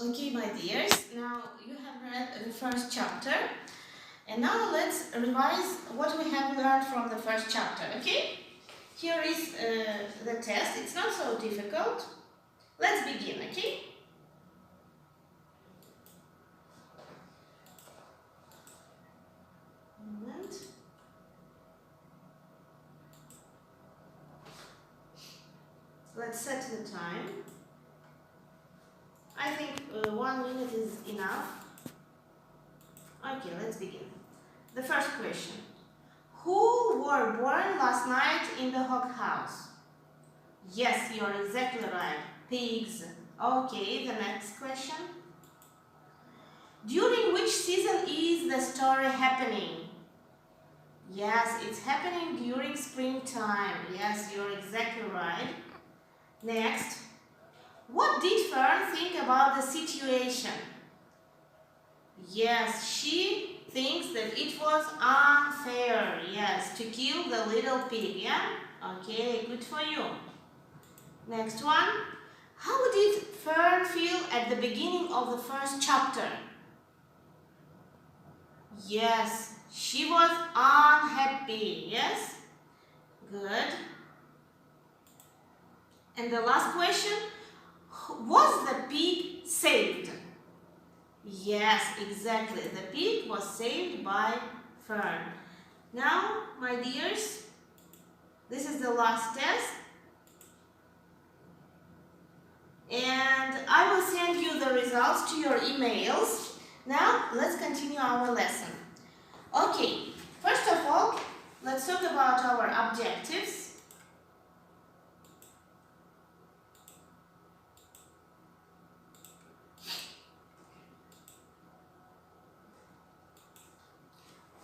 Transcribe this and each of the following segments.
Okay, my dears, now you have read the first chapter, and now let's revise what we have learned from the first chapter, okay? Here is the test. It's not so difficult. Let's begin, okay? Moment. Let's set the time. I think 1 minute is enough. Okay, let's begin. The first question. Who were born last night in the hog house? Yes, you're exactly right. Pigs. Okay, the next question. During which season is the story happening? Yes, it's happening during springtime. Yes, you're exactly right. Next. What did Fern think about the situation? Yes, she thinks that it was unfair. Yes, to kill the little pig. Yeah? Okay, good for you. Next one. How did Fern feel at the beginning of the first chapter? Yes, she was unhappy. Yes? Good. And the last question. Was the pig saved? Yes, exactly. The pig was saved by Fern. Now, my dears, this is the last test. And I will send you the results to your emails. Now, let's continue our lesson. Okay, first of all, let's talk about our objectives.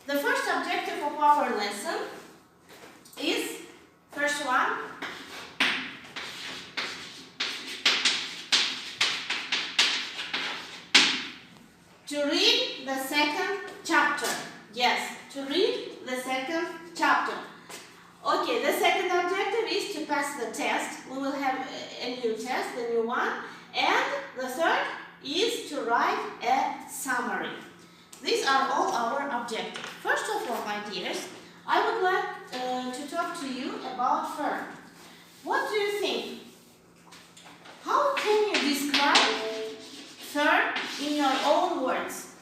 The first objective of our lesson is, first one, to read the second chapter. Yes, to read the second chapter. Okay, the second objective is to pass the test. We will have a new test, a new one. And the third is to write a summary. These are all our objectives. First of all, my dears, I would like to talk to you about Fern. What do you think? How can you describe Fern in your own words?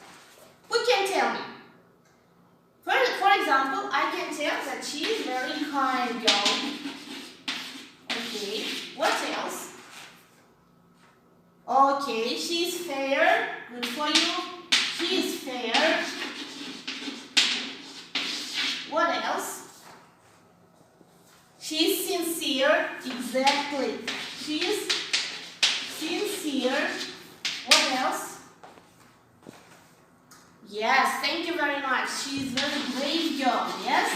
Who can tell me? For example, I can tell that she is very kind girl. Okay, what else? Okay, she is fair. Good for you. She is fair. What else? She is sincere. Exactly. She is sincere. What else? Yes, thank you very much. She is very brave girl. Yes?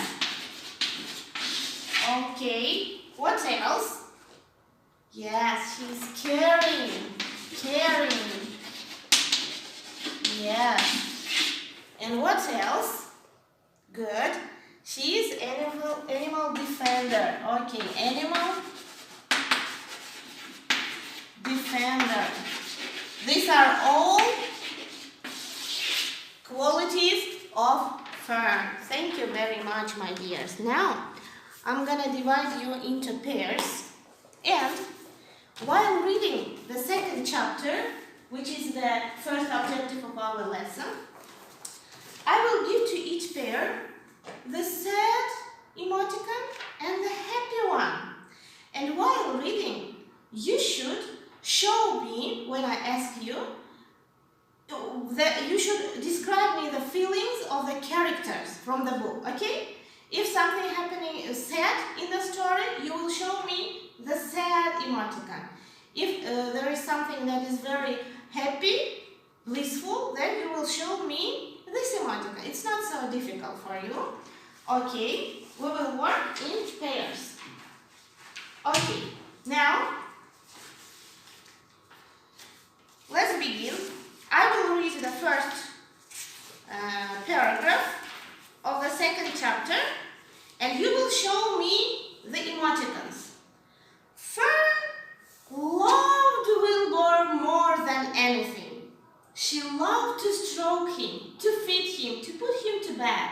Okay. What else? Yes, she is caring. Caring. Yes. And what else? Good. She is animal defender. Okay, animal defender. These are all qualities of Fern. Thank you very much, my dears. Now, I'm gonna divide you into pairs, and while reading the second chapter, which is the first objective of our lesson, I will give to each pair the sad emoticon and the happy one. And while reading, you should show me, when I ask you, that you should describe me the feelings of the characters from the book, okay? If something happening is sad in the story, you will show me the sad emoticon. If there is something that is very happy, blissful, then you will show me this emoticon. It's not so difficult for you. Okay, we will work in pairs. Okay, now let's begin. I will read the first paragraph of the second chapter, and you will show me the emoticons. Fern loved Wilbur more than anything. She loved to stroke him, to feed him, to put him to bed.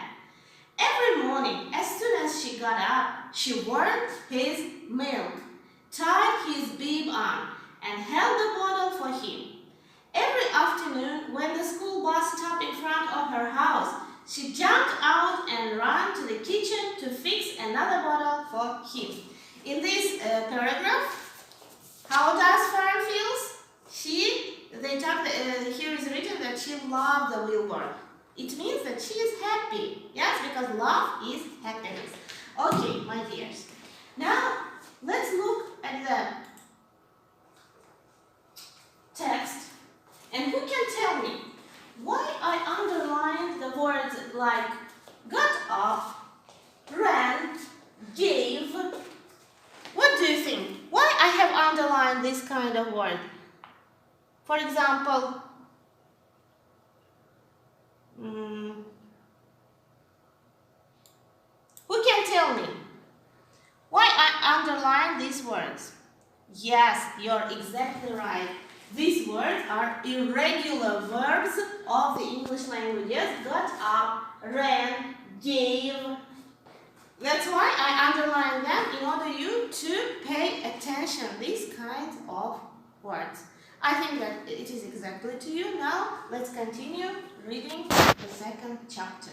Every morning, as soon as she got up, she warmed his milk, tied his bib on, and held the bottle for him. Every afternoon, when the school bus stopped in front of her house, she jumped out and ran to the kitchen to fix another bottle for him. In this paragraph, how does Fern feels? Here is written that she loved the wheelbarrow. It means that she is happy. Yes, because love is happiness. Okay, my dears. Now, let's look at the text. And who can tell me why I underlined the words like got up, ran, gave? What do you think? Why I have underlined this kind of word? For example, who can tell me why I underlined these words? Yes, you're exactly right. These words are irregular verbs of the English language. Yes, got up, ran, gave. That's why I underline them in order you to pay attention these kinds of words. I think that it is exactly to you. Now let's continue reading the second chapter.